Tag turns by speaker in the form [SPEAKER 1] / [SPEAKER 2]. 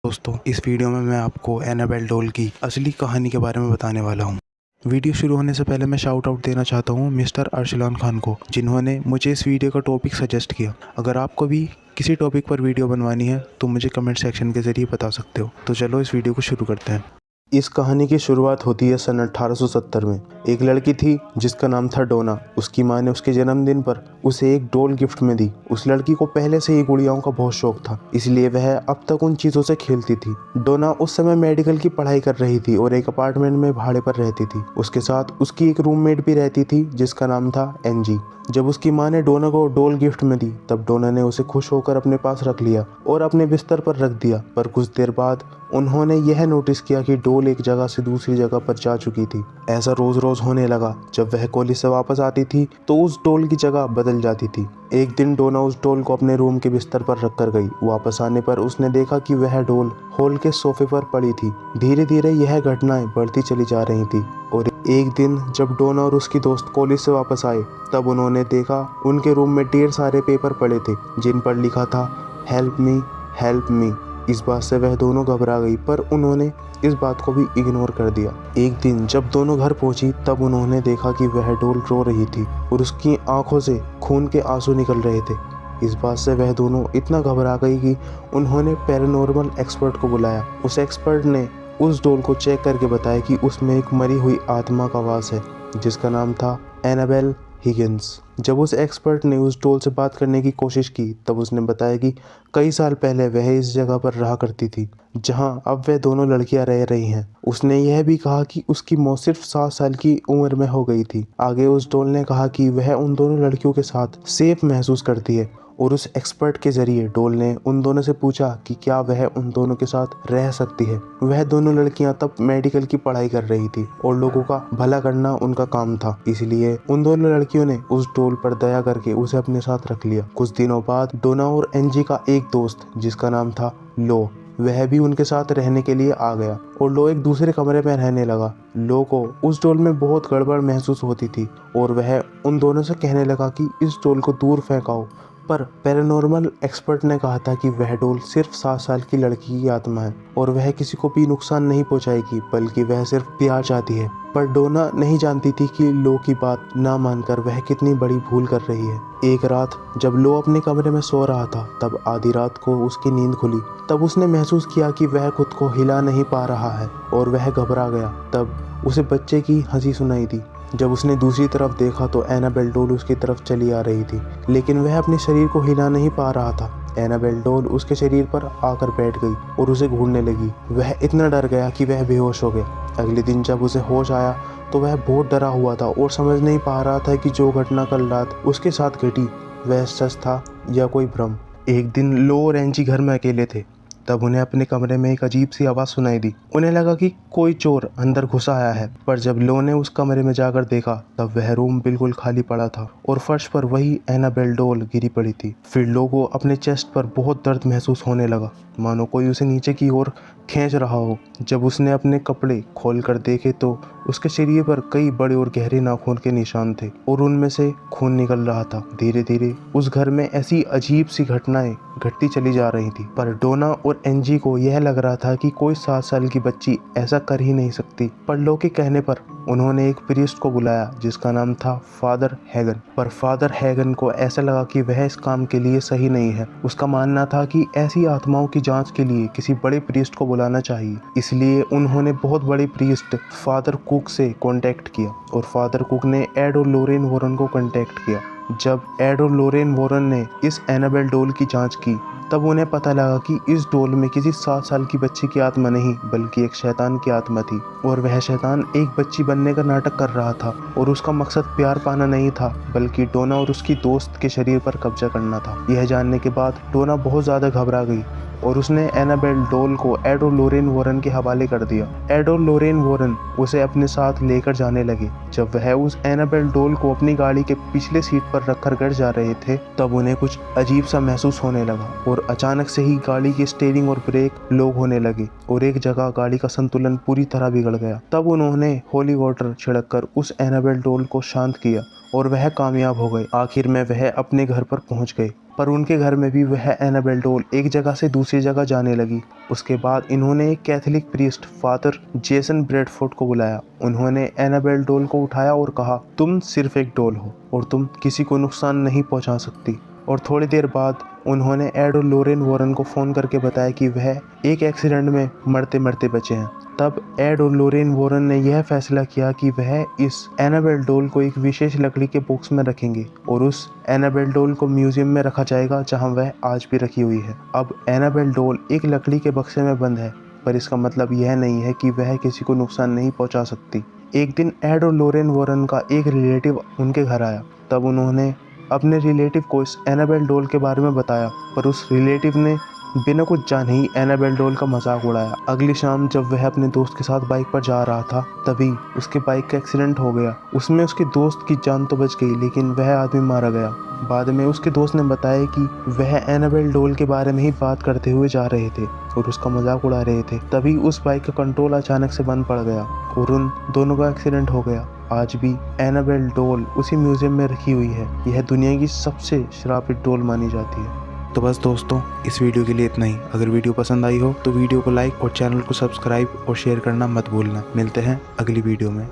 [SPEAKER 1] दोस्तों, इस वीडियो में मैं आपको एनाबेल डॉल की असली कहानी के बारे में बताने वाला हूँ। वीडियो शुरू होने से पहले मैं शाउट आउट देना चाहता हूँ मिस्टर अरसलान खान को, जिन्होंने मुझे इस वीडियो का टॉपिक सजेस्ट किया। अगर आपको भी किसी टॉपिक पर वीडियो बनवानी है तो मुझे कमेंट सेक्शन के ज़रिए बता सकते हो। तो चलो इस वीडियो को शुरू करते हैं। इस कहानी की शुरुआत होती है सन 1870 में। एक लड़की थी जिसका नाम था डोना। उसकी माँ ने उसके जन्मदिन पर उसे एक डॉल गिफ्ट में दी। उस लड़की को पहले से ही गुड़ियाओं का बहुत शौक था, इसलिए वह अब तक उन चीज़ों से खेलती थी। डोना उस समय मेडिकल की पढ़ाई कर रही थी और एक अपार्टमेंट में भाड़े पर रहती थी। उसके साथ उसकी एक रूममेट भी रहती थी जिसका नाम था एनजी। जब उसकी माँ ने डोना को डॉल गिफ्ट में दी तब डोना ने उसे खुश होकर अपने पास रख लिया और अपने बिस्तर पर रख दिया। पर कुछ देर बाद उन्होंने यह नोटिस किया कि डॉल एक जगह से दूसरी जगह पर जा चुकी थी। ऐसा रोज रोज होने लगा। जब वह कॉलेज से वापस आती थी तो उस डॉल की जगह बदल जाती थी। एक दिन डोना उस डॉल को अपने रूम के बिस्तर पर रख कर गई। वापस आने पर उसने देखा कि वह डॉल हॉल के सोफे पर पड़ी थी। धीरे धीरे यह घटनाएं बढ़ती चली जा रही थी और एक दिन जब डोना और उसकी दोस्त कॉलेज से वापस आए तब उन्होंने देखा उनके रूम में ढेर सारे पेपर पड़े थे जिन पर लिखा था हेल्प मी हेल्प मी। इस बात से वह दोनों घबरा गई, पर उन्होंने इस बात को भी इग्नोर कर दिया। एक दिन जब दोनों घर पहुंची तब उन्होंने देखा कि वह डॉल रो रही थी और उसकी आंखों से खून के आंसू निकल रहे थे। इस बात से वह दोनों इतना घबरा गई कि उन्होंने पैरानॉर्मल एक्सपर्ट को बुलाया। उस एक्सपर्ट ने उस डॉल को चेक करके बताया कि उसमें एक मरी हुई आत्मा का वास है जिसका नाम था एनाबेल हिगिंस। जब उस एक्सपर्ट ने उस डॉल से बात करने की कोशिश की तब उसने बताया कि कई साल पहले वह इस जगह पर रहा करती थी जहां अब वह दोनों लड़कियां रह रही हैं। उसने यह भी कहा कि उसकी मौत सिर्फ 7 साल की उम्र में हो गई थी। आगे उस डॉल ने कहा कि वह उन दोनों लड़कियों के साथ सेफ महसूस करती है और उस एक्सपर्ट के जरिए डॉल ने उन दोनों से पूछा कि क्या वह उन दोनों के साथ रह सकती है। वह दोनों लड़कियां तब मेडिकल की पढ़ाई कर रही थी और लोगों का भला करना उनका काम था, इसलिए उन दोनों लड़कियों ने उस डॉल पर दया करके उसे अपने साथ रख लिया। कुछ दिनों बाद डोना और एनजी का एक दोस्त जिसका नाम था लो, वह भी उनके साथ रहने के लिए आ गया और लो एक दूसरे कमरे में रहने लगा। लो को उस डॉल में बहुत गड़बड़ महसूस होती थी और वह उन दोनों से कहने लगा कि इस डॉल को दूर फेंकाओ, पर पैरानॉर्मल एक्सपर्ट ने कहा था कि वह डॉल सिर्फ 7 साल की लड़की की आत्मा है और वह किसी को भी नुकसान नहीं पहुंचाएगी, बल्कि वह सिर्फ प्यार चाहती है। पर डोना नहीं जानती थी कि लो की बात ना मानकर वह कितनी बड़ी भूल कर रही है। एक रात जब लो अपने कमरे में सो रहा था तब आधी रात को उसकी नींद खुली। तब उसने महसूस किया कि वह खुद को हिला नहीं पा रहा है और वह घबरा गया। तब उसे बच्चे की हंसी सुनाई दी। जब उसने दूसरी तरफ देखा तो एनाबेल डॉल उसकी तरफ चली आ रही थी, लेकिन वह अपने शरीर को हिला नहीं पा रहा था। एनाबेल डॉल उसके शरीर पर आकर बैठ गई और उसे घूरने लगी। वह इतना डर गया कि वह बेहोश हो गया। अगले दिन जब उसे होश आया तो वह बहुत डरा हुआ था और समझ नहीं पा रहा था कि जो घटना कल रात उसके साथ घटी वह सच था या कोई भ्रम। एक दिन लो और एंजी घर में अकेले थे। तब उन्हें अपने कमरे में एक अजीब सी आवाज़ सुनाई दी। उन्हें लगा कि कोई चोर अंदर घुसा आया है, पर जब लो ने उस कमरे में जाकर देखा तब वह रूम बिल्कुल खाली पड़ा था और फर्श पर वही एनाबेल डॉल गिरी पड़ी थी। फिर लो को अपने चेस्ट पर बहुत दर्द महसूस होने लगा, मानो कोई उसे नीचे की ओर खींच रहा हो। जब उसने अपने कपड़े खोलकर देखे तो उसके शरीर पर कई बड़े और गहरे नाखून के निशान थे और उनमें से खून निकल रहा था। धीरे धीरे उस घर में ऐसी अजीब सी घटनाएं घटती चली जा रही थी, पर डोना और एनजी को यह लग रहा था कि कोई 7 साल की बच्ची ऐसा कर ही नहीं सकती। पर लो के कहने पर उन्होंने एक प्रीस्ट को बुलाया जिसका नाम था फादर हैगन। पर फादर हैगन को ऐसा लगा कि वह इस काम के लिए सही नहीं है। उसका मानना था कि ऐसी आत्माओं की जांच के लिए किसी बड़े प्रीस्ट को बुलाना चाहिए, इसलिए उन्होंने बहुत बड़े प्रीस्ट फादर कुक से कांटेक्ट किया और फादर कुक ने एड और लोरेन वॉरेन को कांटेक्ट किया। जब एड और लोरेन वॉरेन ने इस एनाबेल डॉल की जांच की तब उन्हें पता लगा कि इस डॉल में किसी 7 साल की बच्ची की आत्मा नहीं बल्कि एक शैतान की आत्मा थी और वह शैतान एक बच्ची बनने का नाटक कर रहा था और उसका मकसद प्यार पाना नहीं था बल्कि डोना और उसकी दोस्त के शरीर पर कब्जा करना था। यह जानने के बाद डोना बहुत ज़्यादा घबरा गई और उसने एनाबेल डॉल को एड और लोरेन वॉरेन के हवाले कर दिया। एड और लोरेन वॉरेन उसे अपने साथ लेकर जाने लगे। जब वह उस एनाबेल डॉल को अपनी गाड़ी के पिछले सीट पर रखकर घर जा रहे थे तब उन्हें कुछ अजीब सा महसूस होने लगा और अचानक से ही गाड़ी की स्टीयरिंग और ब्रेक लॉक होने लगे और एक जगह गाड़ी का संतुलन पूरी तरह बिगड़ गया। तब उन्होंने होली वाटर छिड़ककर उस एनाबेल डॉल को शांत किया और वह कामयाब हो गए। आखिर में वह अपने घर पर पहुंच गए। पर उनके घर में भी वह एनाबेल डॉल एक जगह से दूसरी जगह जाने लगी। उसके बाद इन्होंने एक Catholic priest father Jason Bradford को बुलाया। उन्होंने एनाबेल डॉल को उठाया और कहा, तुम सिर्फ एक डॉल हो और तुम किसी को नुकसान नहीं पहुंचा सकती। और थोड़ी देर बाद उन्होंने एड और लॉरेन वॉरेन को फ़ोन करके बताया कि वह एक एक्सीडेंट में मरते मरते बचे हैं। तब एड और लॉरेन वॉरेन ने यह फैसला किया कि वह इस एनाबेल डॉल को एक विशेष लकड़ी के बॉक्स में रखेंगे और उस एनाबेल डॉल को म्यूजियम में रखा जाएगा जहां वह आज भी रखी हुई है। अब एनाबेल डॉल एक लकड़ी के बक्से में बंद है, पर इसका मतलब यह नहीं है कि वह किसी को नुकसान नहीं पहुंचा सकती। एक दिन एड और लॉरेन वॉरेन का एक रिलेटिव उनके घर आया। तब उन्होंने अपने रिलेटिव को इस एनाबेल डॉल के बारे में बताया, पर उस रिलेटिव ने बिना कुछ जाने ही एनाबेल डॉल का मजाक उड़ाया। अगली शाम जब वह अपने दोस्त के साथ बाइक पर जा रहा था, तभी उसके बाइक का एक्सीडेंट हो गया। उसमें उसके दोस्त की जान तो बच गई, लेकिन वह आदमी मारा गया। बाद में उसके दोस्त ने बताया कि वह एनाबेल डॉल के बारे में ही बात करते हुए जा रहे थे और उसका मजाक उड़ा रहे थे। तभी उस बाइक का कंट्रोल अचानक से बंद पड़ गया और उन दोनों का एक्सीडेंट हो गया। आज भी एनाबेल डॉल उसी म्यूजियम में रखी हुई है। यह दुनिया की सबसे श्रापित डॉल मानी जाती है। तो बस दोस्तों, इस वीडियो के लिए इतना ही। अगर वीडियो पसंद आई हो तो वीडियो को लाइक और चैनल को सब्सक्राइब और शेयर करना मत भूलना। मिलते हैं अगली वीडियो में।